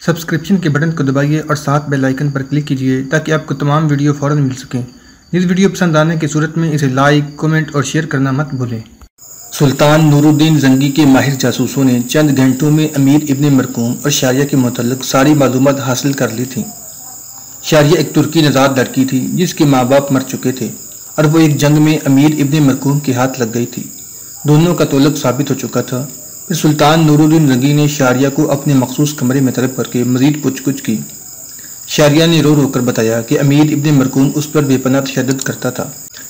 Subscription کے button کو دبائیے اور ساتھ بیل آئیکن پر کلک کیجیے تاکہ آپ کو تمام ویڈیو فوراً مل سکیں۔ اس ویڈیو پسند آنے کی صورت میں اسے لائک، کمنٹ اور شیئر کرنا مت بھولیں۔ سلطان نور الدین زنگی کے ماہر جاسوسوں نے چند گھنٹوں میں امیر ابن مرقوم اور شاریہ کے متعلق ساری معلومات حاصل کر لی تھیں۔ شاریہ ایک ترکی نژاد لڑکی تھی جس کے ماں باپ مر چکے تھے اور وہ ایک جنگ میں امیر ابن مرقوم کے ہاتھ لگ گئی تھی۔ دونوں کا تعلق ثابت ہو چکا تھا۔ پھر سلطان نور الدین زنگی نے شاریہ کو اپنے مخصوص کمرے میں طلب کر کے مزید پوچھ گچھ کی۔ شاریہ نے رو رو کر بتایا کہ امیر ابن مرقوم اس پر بے پناہ تشدد کرتا تھا،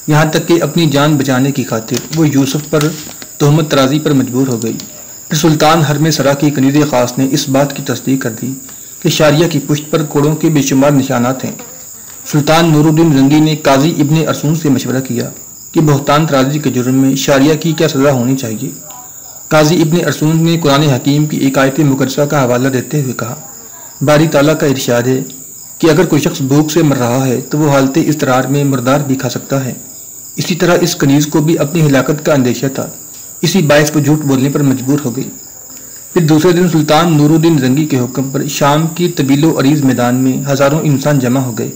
یہاں تک کہ اپنی جان بچانے کی خاطر وہ یوسف پر تہمت ترازی پر مجبور ہو گئی۔ پھر سلطان حرم سرا کی کنیز خاص نے اس بات کی تصدیق کر دی کہ شاریہ کی پشت پر کوڑوں کے بے شمار نشانات ہیں۔ سلطان نور الدین زنگی نے قاضی ابن ارسون سے مشورہ کیا کہ بہتان ترازی کے جرم میں شاریہ کی کیا سزا ہونی چاہیے۔ قاضی ابن ارسون نے قرآن حکیم کی ایک آیت مقدسہ کا حوالہ دیتے ہوئے کہا، باری تعالیٰ کا ارشاد ہے کہ اگر کوئی شخص بھوک سے مر رہا ہے تو وہ حالت اضطرار میں مردار بھی کھا سکتا ہے۔ اسی طرح اس کنیز کو بھی اپنی ہلاکت کا اندیشہ تھا، اسی باعث وہ جھوٹ بولنے پر مجبور ہو گئی۔ پھر دوسرے دن سلطان نور الدین زنگی کے حکم پر شام کی طویل و عریض میدان میں ہزاروں انسان جمع ہو گئے۔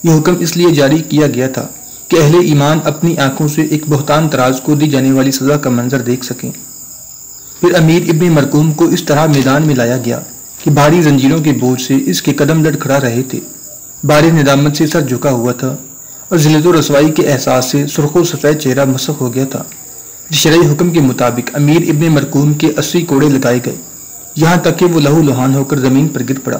یہ حکم اس لیے جاری کیا گیا تھا کہ اہل ایمان اپنی آنکھوں سے ایک بہتان تراز کو دی جانے والی سزا کا منظر دیکھ سکیں۔ پھر امیر ابن مرقوم کو اس طرح میدان میں لایا گیا کہ بھاری زنجیروں کے بوجھ سے اس کے قدم لڑکھڑا رہے تھے، باری ندامت سے سر جھکا ہوا تھا اور ذلت و رسوائی کے احساس سے سرخ و سفید چہرہ مسخ ہو گیا تھا۔ شرعی حکم کے مطابق امیر ابن مرقوم کے 80 کوڑے لگائے گئے، یہاں تک کہ وہ لہو لہان ہو کر زمین پر گر پڑا۔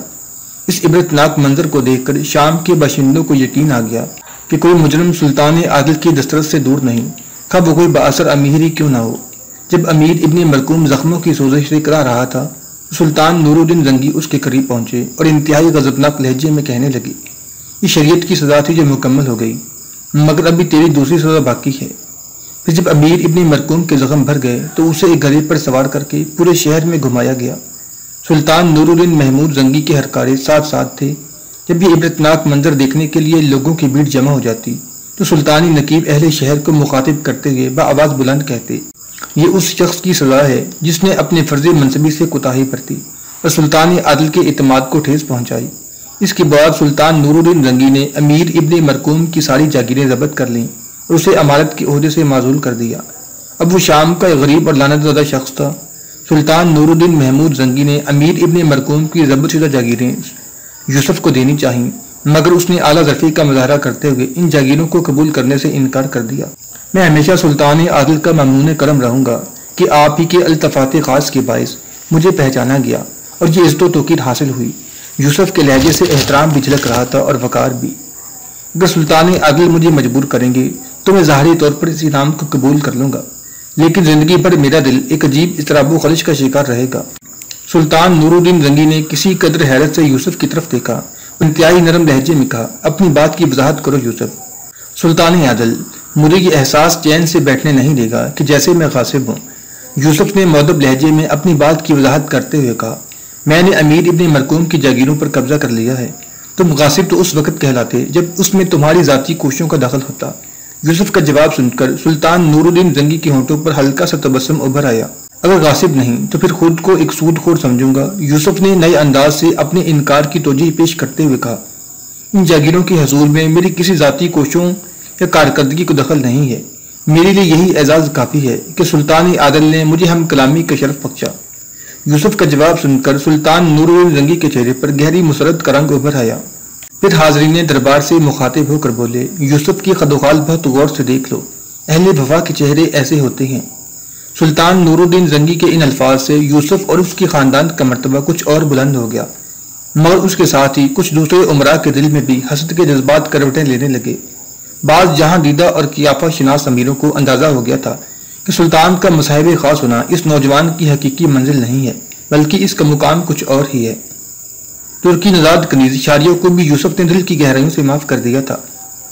اس عبرتناک منظر کو دیکھ کر شام کے باشندوں کو یقین آ گیا کہ کوئی مجرم سلطان عادل کی دسترس سے دور نہیں، خواہ وہ کوئی بااثر امیر ہی کیوں نہ ہو۔ جب امیر ابن مرقوم زخموں کی سوزش سے کرا رہا تھا، سلطان نور الدین زنگی اس کے قریب پہنچے اور انتہائی غضبناک لہجے میں کہنے لگے، یہ شریعت کی سزا تھی جو مکمل ہو گئی، مگر ابھی تیری دوسری سزا باقی ہے۔ پھر جب امیر ابن مرقوم کے زخم بھر گئے تو اسے ایک گدھے پر سوار کر کے پورے شہر میں گھمایا گیا۔ سلطان نور الدین محمود زنگی کے ہرکارے ساتھ ساتھ تھے۔ جب یہ عبرتناک منظر دیکھنے کے لیے لوگوں کی بھیڑ جمع ہو جاتی تو سلطانی نقیب اہل شہر کو مخاطب کرتے ہوئے بآواز بلند کہتے، یہ اس شخص کی سزا ہے جس نے اپنے فرض منصبی سے کوتاہی برتی اور سلطان عادل کے اعتماد کو ٹھیس پہنچائی۔ اس کے بعد سلطان نور الدین زنگی نے امیر ابن مرقوم کی ساری جاگیریں ضبط کر لیں اور اسے امارت کے عہدے سے معزول کر دیا۔ اب وہ شام کا ایک غریب اور لعنت زدہ شخص تھا۔ سلطان نور الدین محمود زنگی نے امیر ابن مرقوم کی ضبط شدہ جاگیریں یوسف کو دینی چاہییں، مگر اس نے اعلیٰ ظرفی کا مظاہرہ کرتے ہوئے ان جاگیروں کو قبول کرنے سے انکار کر دیا۔ میں ہمیشہ سلطان عادل کا ممنون کرم رہوں گا کہ آپ ہی کے الطفات خاص کے باعث مجھے پہچانا گیا اور یہ عزت و توقیر حاصل ہوئی۔ یوسف کے لہجے سے احترام بھی جھلک رہا تھا اور وقار بھی۔ اگر سلطان عادل مجھے مجبور کریں گے تو میں ظاہری طور پر اس انعام کو قبول کر لوں گا، لیکن زندگی بھر میرا دل ایک عجیب اضطراب و خلش کا شکار رہے گا۔ سلطان نور الدین زنگی نے کسی قدر حیرت سے یوسف کی طرف دیکھا، انتہائی نرم لہجے میں کہا، اپنی بات کی وضاحت کرو یوسف۔ سلطان عادل، مجھے یہ احساس چین سے بیٹھنے نہیں دے گا کہ جیسے میں غاصب ہوں۔ یوسف نے مؤدب لہجے میں اپنی بات کی وضاحت کرتے ہوئے کہا، میں نے امیر ابن مرقوم کی جاگیروں پر قبضہ کر لیا ہے۔ تم غاصب تو اس وقت کہلاتے جب اس میں تمہاری ذاتی کوششوں کا دخل ہوتا۔ یوسف کا جواب سن کر سلطان نور الدین زنگی کے ہونٹوں پر ہلکا سا تبسم ابھر آیا۔ اگر غاصب نہیں تو پھر خود کو ایک سود خور سمجھوں گا، یوسف نے نئے انداز سے اپنے انکار کی توجیہ پیش کرتے ہوئے کہا، ان جاگیروں کے حصول میں میری کسی ذاتی کوششوں یا کارکردگی کو دخل نہیں ہے۔ میرے لیے یہی اعزاز کافی ہے کہ سلطان عادل نے مجھے ہم کلامی کا شرف بخشا۔ یوسف کا جواب سن کر سلطان نور الدین زنگی کے چہرے پر گہری مسرت کا رنگ ابھر آیا۔ پھر حاضرین دربار سے مخاطب ہو کر بولے، یوسف کی خد و خال بہت غور سے دیکھ لو، اہل وفا کے چہرے ایسے ہوتے ہیں۔ سلطان نور الدین زنگی کے ان الفاظ سے یوسف اور اس کی خاندان کا مرتبہ کچھ اور بلند ہو گیا، مگر اس کے ساتھ ہی کچھ دوسرے امراء کے دل میں بھی حسد کے جذبات کروٹیں لینے لگے۔ بعض جہاں دیدہ اور قیافہ شناس امیروں کو اندازہ ہو گیا تھا کہ سلطان کا مصاحب خاص ہونا اس نوجوان کی حقیقی منزل نہیں ہے، بلکہ اس کا مقام کچھ اور ہی ہے۔ ترکی نژاد کنیز شاریہ کو بھی یوسف نے دل کی گہرائیوں سے معاف کر دیا تھا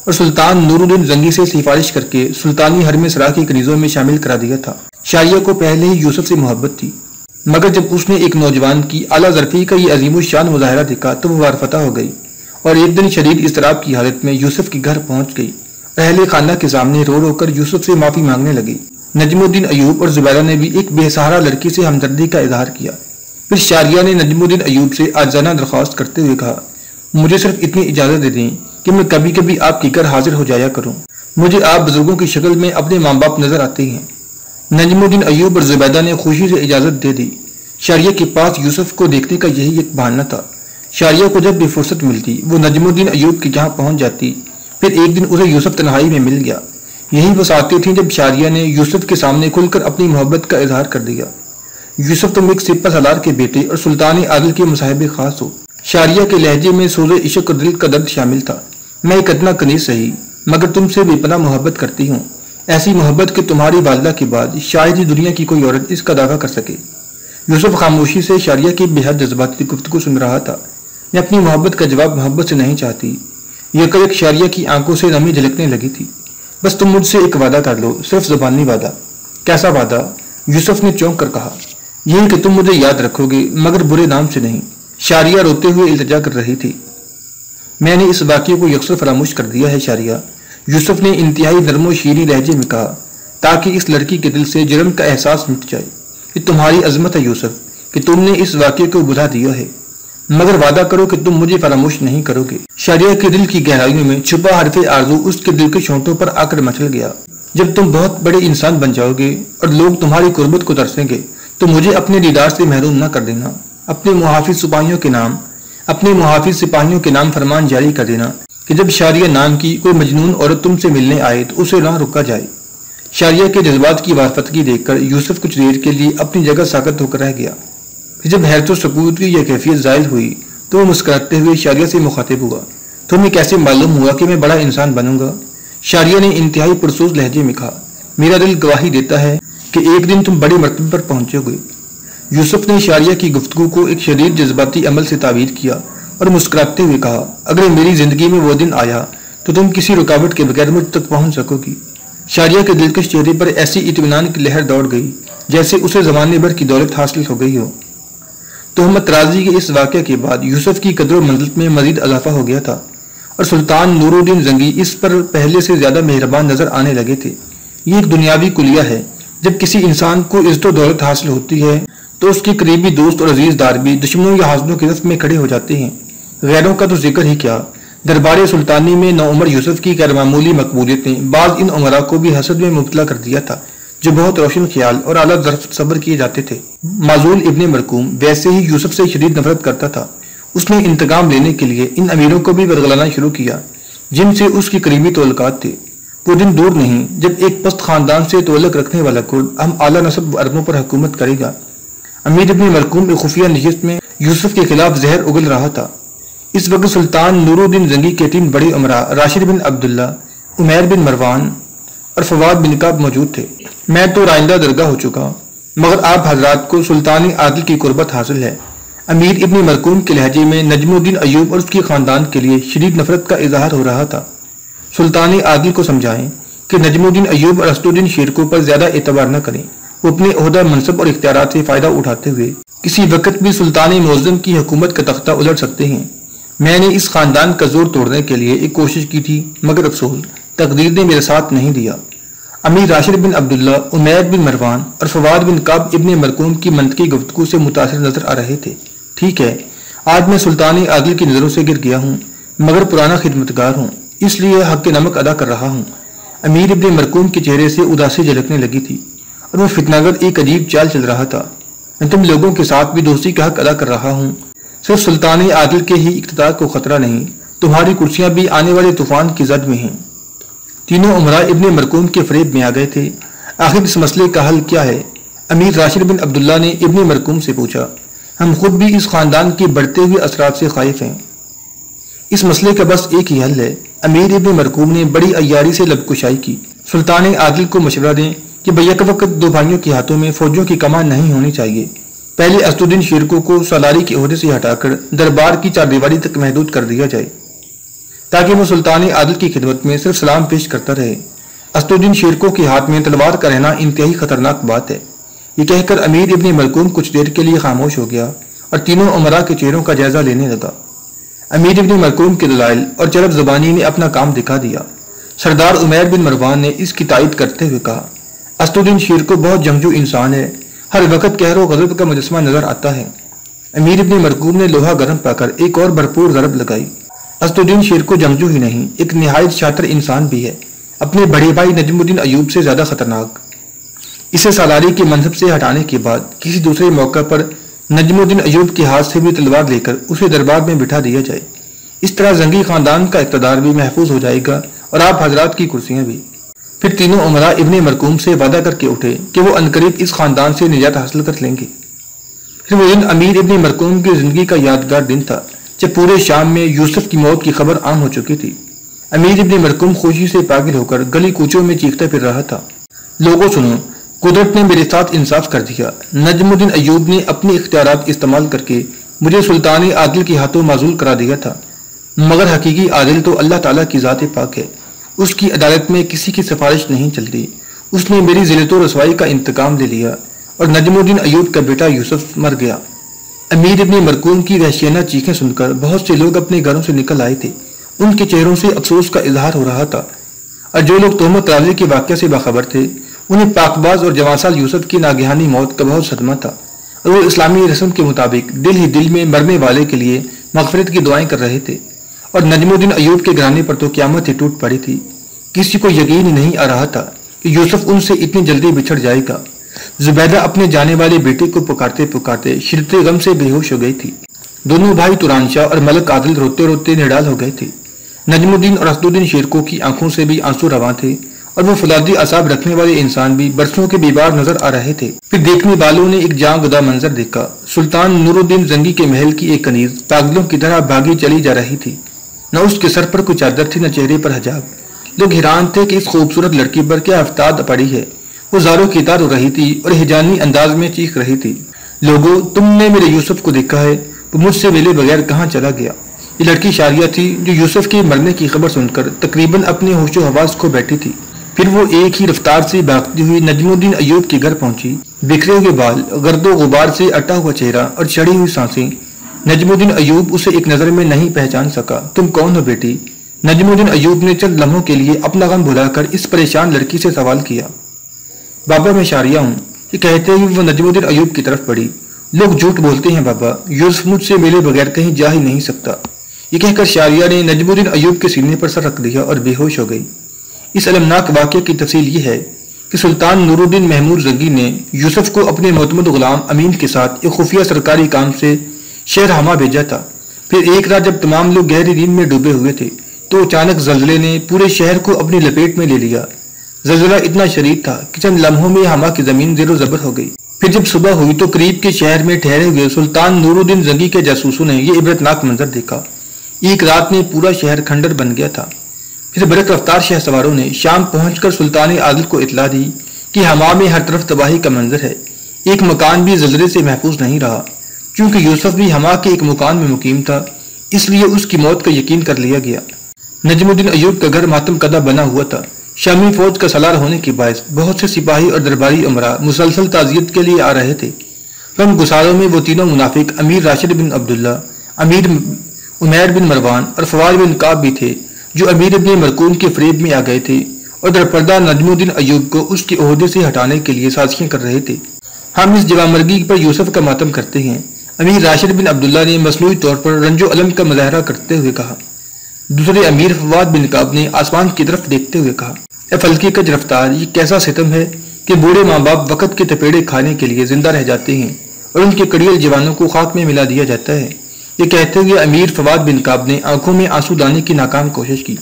اور سلطان نور الدین زنگی سے سفارش کر کے سلطانی حرم سرا کی کنیزوں میں شامل کرا دیا تھا۔ شاریہ کو پہلے ہی یوسف سے محبت تھی، مگر جب اس نے ایک نوجوان کی اعلیٰ ظرفی کا یہ عظیم الشان مظاہرہ دیکھا تو وہ وارفتہ ہو گئی اور ایک دن شدید اضطراب کی حالت میں یوسف کے گھر پہنچ گئی۔ اہل خانہ کے سامنے رو رو کر یوسف سے معافی مانگنے لگی۔ نجم الدین ایوب اور زبیدہ نے بھی ایک بے سہارا لڑکی سے ہمدردی کا اظہار کیا۔ پھر شاریہ نے نجم الدین ایوب سے عاجزانہ درخواست کرتے ہوئے کہا، مجھے صرف اتنی اجازت دے دیں کہ میں کبھی کبھی آپ کی گھر حاضر ہو جایا کروں، مجھے آپ بزرگوں کی شکل میں اپنے ماں باپ نظر آتے ہیں۔ نجم الدین ایوب اور زبیدہ نے خوشی سے اجازت دے دی۔ شاریہ کے پاس یوسف کو دیکھنے کا یہی ایک بہانہ تھا۔ شاریہ کو جب بھی فرصت ملتی وہ نجم الدین ایوب کے یہاں پہنچ جاتی۔ پھر ایک دن اسے یوسف تنہائی میں مل گیا۔ یہی وہ ساتیں تھیں جب شاریہ نے یوسف کے سامنے کھل کر اپنی محبت کا اظہار کر دیا۔ یوسف تم ایک سپہ سالار کے بیٹے اور سلطان عادل کے مصاحب خاص ہو۔ شاریہ کے لہجے میں سوز عشق اور دل کا درد شامل تھا۔ میں ایک ادنا کنیز سہی مگر تم سے بے پناہ محبت کرتی ہوں، ایسی محبت کہ تمہاری والدہ کے بعد شاید ہی دنیا کی کوئی عورت اس کا دعویٰ کر سکے۔ یوسف خاموشی سے شاریہ کی بے حد جذباتی گفتگو سن رہا تھا۔ میں اپنی محبت کا جواب محبت سے نہیں چاہتی۔ یکایک شاریہ کی آنکھوں سے نمی جھلکنے لگی تھی۔ بس تم مجھ سے ایک وعدہ کر لو، صرف زبانی وعدہ۔ کیسا وعدہ؟ یوسف نے چونک کر کہا۔ یہی کہ تم مجھے یاد رکھو گے مگر برے نام سے نہیں۔ شاریہ روتے ہوئے التجا کر رہی تھی۔ میں نے اس واقعے کو یکسر فراموش کر دیا ہے شاریہ، یوسف نے انتہائی نرم و شیریں لہجے میں کہا، تاکہ اس لڑکی کے دل سے جرم کا احساس مٹ جائے۔ یہ تمہاری عظمت ہے یوسف کہ تم نے اس واقعے کو بجھا دیا ہے، مگر وعدہ کرو کہ تم مجھے فراموش نہیں کرو گے۔ شاریہ کے دل کی گہرائیوں میں چھپا حرف آرزو اس کے دل کے شونٹوں پر آ کر مچل گیا۔ جب تم بہت بڑے انسان بن جاؤ گے اور لوگ تمہاری قربت کو ترسیں گے تو مجھے اپنے دیدار سے محروم نہ کر دینا۔ اپنے محافظ سپاہیوں کے نام فرمان جاری کر دینا کہ جب شاریہ نام کی کوئی مجنون عورت تم سے ملنے آئے تو اسے نہ روکا جائے۔ شاریہ کے جذبات کی وارفتگی دیکھ کر یوسف کچھ دیر کے لیے اپنی جگہ ساکت ہو کر رہ گیا۔ جب حیرت و سکوت کی یہ کیفیت زائل ہوئی تو وہ مسکراتے ہوئے شاریہ سے مخاطب ہوا، تمہیں کیسے معلوم ہوا کہ میں بڑا انسان بنوں گا؟ شاریہ نے انتہائی پرسوز لہجے میں کہا، میرا دل گواہی دیتا ہے کہ ایک دن تم بڑے مرتبے پر پہنچو گے۔ یوسف نے شاریہ کی گفتگو کو ایک شدید جذباتی عمل سے تعبیر کیا اور مسکراتے ہوئے کہا، اگر میری زندگی میں وہ دن آیا تو تم کسی رکاوٹ کے بغیر مجھ تک پہنچ سکو گی۔ شاریہ کے دلکش چہرے پر ایسی اطمینان کی لہر دوڑ گئی جیسے اسے زمانے بھر کی دولت حاصل ہو گئی ہو۔ تہمت رازی کے اس واقعے کے بعد یوسف کی قدر و منزلت میں مزید اضافہ ہو گیا تھا اور سلطان نور الدین زنگی اس پر پہلے سے زیادہ مہربان نظر آنے لگے تھے۔ یہ ایک دنیاوی کلیہ ہے، جب کسی انسان کو عزت و دولت حاصل ہوتی ہے تو اس کے قریبی دوست اور عزیز دار بھی دشمنوں یا حاسدوں کی صف میں کھڑے ہو جاتے ہیں۔ غیروں کا تو ذکر ہی کیا، دربار سلطانی میں نوعمر یوسف کی غیر معمولی مقبولیت نے بعض ان عمراء کو بھی حسد میں مبتلا کر دیا تھا جو بہت روشن خیال اور اعلیٰ ظرف صبر کیے جاتے تھے۔ معزول ابن مرکوم ویسے ہی یوسف سے شدید نفرت کرتا تھا۔ اس نے انتقام لینے کے لیے ان امیروں کو بھی ورگلانا شروع کیا جن سے اس کی قریبی تعلقات تھے۔ وہ دن دور نہیں جب ایک پست خاندان سے تعلق رکھنے والا کرد ہم اعلیٰ نسب عربوں پر حکومت کرے گا۔ امیر ابن مرکوم ایک خفیہ نشست میں یوسف کے خلاف زہر اگل رہا تھا۔ اس وقت سلطان نور الدین زنگی کے 3 بڑے امراء راشد بن عبداللہ، عمیر بن مروان اور فواد بن کعب موجود تھے۔ میں تو رائندہ درگاہ ہو چکا مگر آپ حضرات کو سلطان عادل کی قربت حاصل ہے۔ امیر ابن مرکوم کے لہجے میں نجم الدین ایوب اور اس کے خاندان کے لیے شدید نفرت کا اظہار ہو رہا تھا۔ سلطان عادل کو سمجھائیں کہ نجم الدین ایوب اور اسد الدین شیرکو پر زیادہ اعتبار نہ کریں۔ وہ اپنے عہدہ منصب اور اختیارات سے فائدہ اٹھاتے ہوئے کسی وقت بھی سلطان معظم کی حکومت کا تختہ الٹ سکتے ہیں۔ میں نے اس خاندان کا زور توڑنے کے لیے ایک کوشش کی تھی مگر افسوس تقدیر نے میرا ساتھ نہیں دیا۔ امیر راشد بن عبداللہ، عمیر بن مروان اور فواد بن کعب ابن مرکوم کی منطقی گفتگو سے متاثر نظر آ رہے تھے۔ ٹھیک ہے، آج میں سلطان عادل کی نظروں سے گر گیا ہوں مگر پرانا خدمتگار ہوں، اس لیے حق نمک ادا کر رہا ہوں۔ امیر ابن مرکوم کے چہرے سے اداسی جھلکنے لگی تھی اور وہ فتنہ گر ایک عجیب چال چل رہا تھا۔ میں تم لوگوں کے ساتھ بھی دوستی کا حق ادا کر رہا ہوں، صرف سلطان عادل کے ہی اقتدار کو خطرہ نہیں، تمہاری کرسیاں بھی آنے والے طوفان کی زد میں ہیں۔ تینوں عمراء ابن مرکوم کے فریب میں آ گئے تھے۔ آخر اس مسئلے کا حل کیا ہے؟ امیر راشد بن عبداللہ نے ابن مرکوم سے پوچھا۔ ہم خود بھی اس خاندان کے بڑھتے ہوئے اثرات سے خائف ہیں۔ اس مسئلے کا بس ایک ہی حل ہے۔ امیر ابن مرکوم نے بڑی عیاری سے لب کشائی کی۔ سلطان عادل کو مشورہ دیں کہ بیک وقت 2 بھائیوں کے ہاتھوں میں فوجوں کی کمان نہیں ہونی چاہیے۔ پہلے اسد الدین شیرکو کو سالاری کے عہدے سے ہٹا کر دربار کی 4 دیواری تک محدود کر دیا جائے تاکہ وہ سلطان عادل کی خدمت میں صرف سلام پیش کرتا رہے۔ اسد الدین شیرکو کے ہاتھ میں تلوار کا رہنا انتہائی خطرناک بات ہے۔ یہ کہہ کر امیر ابن مرکوم کچھ دیر کے لیے خاموش ہو گیا اور تینوں عمراء کے چہروں کا جائزہ لینے لگا۔ امیر ابن مرکوم کے دلائل اور چرب زبانی نے اپنا کام دکھا دیا۔ سردار عمیر بن مروان نے اس کی تائید کرتے ہوئے کہا، اسد الدین شیرکو بہت جنگجو انسان ہے، ہر وقت قہر و غضب کا مجسمہ نظر آتا ہے۔ امیر ابن مرکوم نے لوہا گرم پا کر ایک اور بھرپور ضرب لگائی۔ اسدالدین شیرکو جنگجو ہی نہیں، ایک نہایت شاطر انسان بھی ہے، اپنے بڑے بھائی نجم الدین ایوب سے زیادہ خطرناک۔ اسے سالاری کے منصب سے ہٹانے کے بعد کسی دوسرے موقع پر نجم الدین ایوب کے ہاتھ سے بھی تلوار لے کر اسے دربار میں بٹھا دیا جائے۔ اس طرح زنگی خاندان کا اقتدار بھی محفوظ ہو جائے گا اور آپ حضرات کی کرسیاں بھی۔ پھر تینوں امراء ابن مرکوم سے وعدہ کر کے اٹھے کہ وہ عنقریب اس خاندان سے نجات حاصل کر لیں گے۔ پھر وہ دن امیر ابن مرکوم کی زندگی کا یادگار دن تھا جب پورے شام میں یوسف کی موت کی خبر عام ہو چکی تھی۔ امیر ابن مرکوم خوشی سے پاگل ہو کر گلی کوچوں میں چیختا پھر رہا تھا، لوگوں سنو، قدرت نے میرے ساتھ انصاف کر دیا۔ نجم الدین ایوب نے اپنے اختیارات استعمال کر کے مجھے سلطان عادل کے ہاتھوں معزول کرا دیا تھا، مگر حقیقی عادل تو اللہ تعالیٰ کی ذات پاک ہے، اس کی عدالت میں کسی کی سفارش نہیں چلتی۔ اس نے میری ذلت و رسوائی کا انتقام لے لیا اور نجم الدین ایوب کا بیٹا یوسف مر گیا۔ امیر ابن مرکوم کی وحشیانہ چیخیں سن کر بہت سے لوگ اپنے گھروں سے نکل آئے تھے، ان کے چہروں سے افسوس کا اظہار ہو رہا تھا، اور جو لوگ تہمت رازی کے واقعے سے باخبر تھے انہیں پاکباز اور جوانسال یوسف کی ناگہانی موت کا بہت صدمہ تھا، اور وہ اسلامی رسم کے مطابق دل ہی دل میں مرنے والے کے لیے مغفرت کی دعائیں کر رہے تھے۔ اور نجم الدین ایوب کے گھرانے پر تو قیامت ہی ٹوٹ پڑی تھی۔ کسی کو یقین ہی نہیں آ رہا تھا کہ یوسف ان سے اتنی جلدی بچھڑ جائے گا۔ زبیدہ اپنے جانے والے بیٹے کو پکارتے پکارتے شدت غم سے بے ہوش ہو گئی تھی۔ دونوں بھائی توران شاہ اور ملک عادل روتے روتے نڈال ہو گئے تھے۔ نجم الدین اور اسدالدین شیرکو کی آنکھوں سے بھی آنسو رواں تھے، اور وہ فولادی اعصاب رکھنے والے انسان بھی برسوں کے بیمار نظر آ رہے تھے۔ پھر دیکھنے والوں نے ایک جاں گدا منظر دیکھا۔ سلطان نور الدین زنگی کے محل کی ایک کنیز پاگلوں کی طرح بھاگی چلی جا رہی تھی، نہ اس کے سر پر کوئی چادر تھی، نہ چہرے پر حجاب۔ لوگ حیران تھے کہ اس خوبصورت لڑکی پر کیا افتاد پڑی ہے۔ وہ زاروں کی تار ہو رہی تھی اور ہجانی انداز میں چیخ رہی تھی، لوگوں، تم نے میرے یوسف کو دیکھا ہے؟ وہ مجھ سے ملے بغیر کہاں چلا گیا؟ یہ لڑکی شاریہ تھی جو یوسف کے مرنے کی خبر سن کر تقریباً اپنے ہوش و حواس کھو بیٹھی تھی۔ پھر وہ ایک ہی رفتار سے بھاگتی ہوئی نجم الدین ایوب کے گھر پہنچی۔ بکھرے ہوئے بال، گرد و غبار سے اٹا ہوا چہرہ اور چڑھی ہوئی سانسیں۔ نجم الدین ایوب اسے ایک نظر میں نہیں پہچان سکا۔ تم کون ہو بیٹی؟ نجم الدین ایوب نے چند لمحوں کے لیے اپنا غم بھلا کر اس پریشان لڑکی سے سوال کیا۔ بابا میں شاریہ ہوں، یہ کہتے ہوئے وہ نجم الدین ایوب کی طرف بڑھی۔ لوگ جھوٹ بولتے ہیں بابا، یوسف مجھ سے ملے بغیر کہیں جا ہی نہیں سکتا۔ یہ کہہ کر شاریہ نے نجم الدین ایوب کے سینے پر سر رکھ دیا اور بے ہوش ہو گئی۔ اس المناک واقعے کی تفصیل یہ ہے کہ سلطان نور الدین محمود زنگی نے یوسف کو اپنے معتمد غلام امین کے ساتھ ایک خفیہ سرکاری کام سے شہر ہما بھیجا تھا۔ پھر ایک رات جب تمام لوگ گہری نیند میں ڈوبے ہوئے تھے تو اچانک زلزلے نے پورے شہر کو اپنی لپیٹ میں لے لیا۔ زلزلہ اتنا شدید تھا کہ چند لمحوں میں ہما کی زمین زیر و زبر ہو گئی۔ پھر جب صبح ہوئی تو قریب کے شہر میں ٹھہرے ہوئے سلطان نور الدین زنگی کے جاسوسوں نے یہ عبرتناک منظر دیکھا۔ ایک رات میں پورا شہر کھنڈر بن گیا تھا۔ پھر برق رفتار شہ سواروں نے شام پہنچ کر سلطان عادل کو اطلاع دی کہ ہما میں ہر طرف تباہی کا منظر ہے، ایک مکان بھی زلزلے سے محفوظ نہیں رہا۔ چونکہ یوسف بھی ہما کے ایک مکان میں مقیم تھا، اس لیے اس کی موت کا یقین کر لیا گیا۔ نجم الدین ایوب کا گھر ماتم کدہ بنا ہوا تھا۔ شامی فوج کا سالار ہونے کے باعث بہت سے سپاہی اور درباری امراء مسلسل تعزیت کے لیے آ رہے تھے۔ غم گساروں میں وہ تینوں منافق امیر راشد بن عبداللہ، امیر عمیر بن مروان اور فواد بن کعب بھی تھے، جو امیر ابن مرکوم کے فریب میں آ گئے تھے اور درپردہ نجم الدین ایوب کو اس کے عہدے سے ہٹانے کے لیے سازشیں کر رہے تھے۔ ہم اس جوامرگی پر یوسف کا ماتم کرتے ہیں، امیر راشد بن عبداللہ نے مصنوعی طور پر رنج و علم کا مظاہرہ کرتے ہوئے کہا۔ دوسرے امیر فواد بن کعب نے آسمان کی طرف دیکھتے ہوئے کہا، اے فلکی کج رفتار، یہ کیسا ستم ہے کہ بوڑھے ماں باپ وقت کے تپیڑے کھانے کے لیے زندہ رہ جاتے ہیں اور ان کے کڑیل جوانوں کو خاک میں ملا دیا جاتا ہے۔ یہ کہتے ہوئے امیر فواد بن کعب نے آنکھوں میں آنسو لانے کی ناکام کوشش کی۔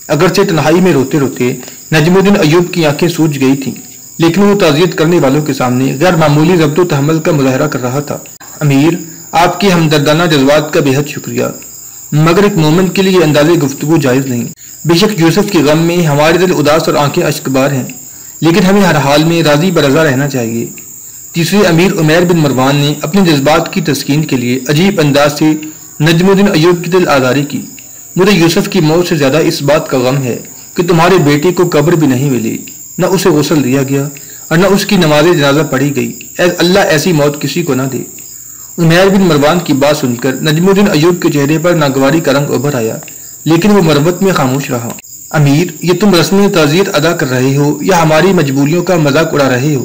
اگرچہ تنہائی میں روتے روتے نجم الدین ایوب کی آنکھیں سوج گئی تھیں، لیکن وہ تعزیت کرنے والوں کے سامنے غیر معمولی ضبط و تحمل کا مظاہرہ کر رہا تھا۔ امیر، آپ کے ہمدردانہ جذبات کا بے حد شکریہ، مگر ایک مومن کے لیے اندازے گفتگو جائز نہیں۔ بے شک یوسف کے غم میں ہمارے دل اداس اور آنکھیں اشک بار ہیں، لیکن ہمیں ہر حال میں راضی برضا رہنا چاہیے۔ تیسرے امیر عمیر بن مروان نے اپنے جذبات کی تسکین کے لیے عجیب انداز سے نجم الدین ایوب کی دل آزاری کی۔ مجھے یوسف کی موت سے زیادہ اس بات کا غم ہے کہ تمہارے بیٹے کو قبر بھی نہیں ملی، نہ اسے غسل دیا گیا اور نہ اس کی نماز جنازہ پڑھی گئی۔ اے اللہ، ایسی موت کسی کو نہ دے۔ عمیر بن مروان کی بات سن کر نجم الدین ایوب کے چہرے پر ناگواری کا رنگ ابھر آیا، لیکن وہ مروت میں خاموش رہا۔ امیر، یہ تم رسم تعزیت ادا کر رہے ہو یا ہماری مجبوریوں کا مذاق اڑا رہے ہو؟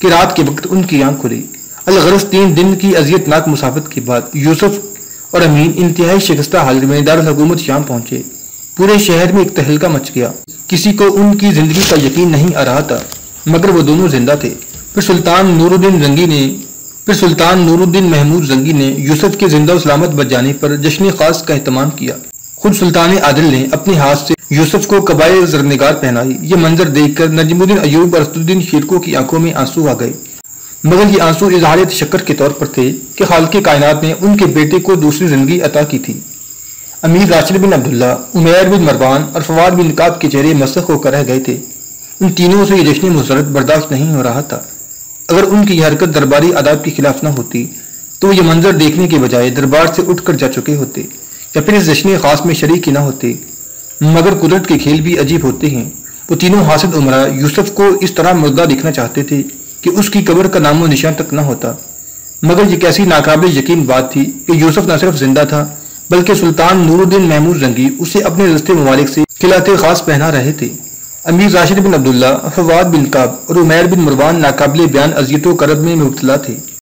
کہ رات کے وقت ان کی آنکھ کھلی۔ الغرض 3 دن کی اذیت ناک مسافت کے بعد یوسف اور امین انتہائی شکستہ حالت میں دارالحکومت شام پہنچے۔ پورے شہر میں ایک تہلکہ مچ گیا۔ کسی کو ان کی زندگی کا یقین نہیں آ رہا تھا، مگر وہ دونوں زندہ تھے۔ پھر سلطان نور الدین محمود زنگی نے یوسف کے زندہ و سلامت بچ جانے پر جشن خاص کا اہتمام کیا۔ خود سلطان عادل نے اپنے ہاتھ سے یوسف کو قبائے زرنگار پہنائی۔ یہ منظر دیکھ کر نجم الدین ایوب اور اسد الدین شیرکو کی آنکھوں میں آنسو آ گئے، مگر یہ آنسو اظہار تشکر کے طور پر تھے کہ خالق کائنات نے ان کے بیٹے کو دوسری زندگی عطا کی تھی۔ امیر راشد بن عبداللہ، عمیر بن مروان اور فواد بن کعب کے چہرے مسخ ہو کر رہ گئے تھے۔ ان تینوں سے یہ جشن مسرت برداشت نہیں ہو رہا تھا۔ اگر ان کی یہ حرکت درباری آداب کے خلاف نہ ہوتی تو وہ یہ منظر دیکھنے کے بجائے دربار سے اٹھ کر جا چکے ہوتے یا پھر اس جشن خاص میں شریک ہی نہ ہوتے۔ مگر قدرت کے کھیل بھی عجیب ہوتے ہیں۔ وہ تینوں حاسد عمرہ یوسف کو اس طرح مردہ دیکھنا چاہتے تھے کہ اس کی قبر کا نام و نشان تک نہ ہوتا، مگر یہ کیسی ناقابل یقین بات تھی کہ یوسف نہ صرف زندہ تھا بلکہ سلطان نور الدین محمود زنگی اسے اپنے رستے ممالک سے خلعت خاص پہنا رہے تھے۔ امیر راشد بن عبداللہ، فواد بن کعب اور عمیر بن مروان ناقابل بیان اذیت و کرب میں مبتلا تھے۔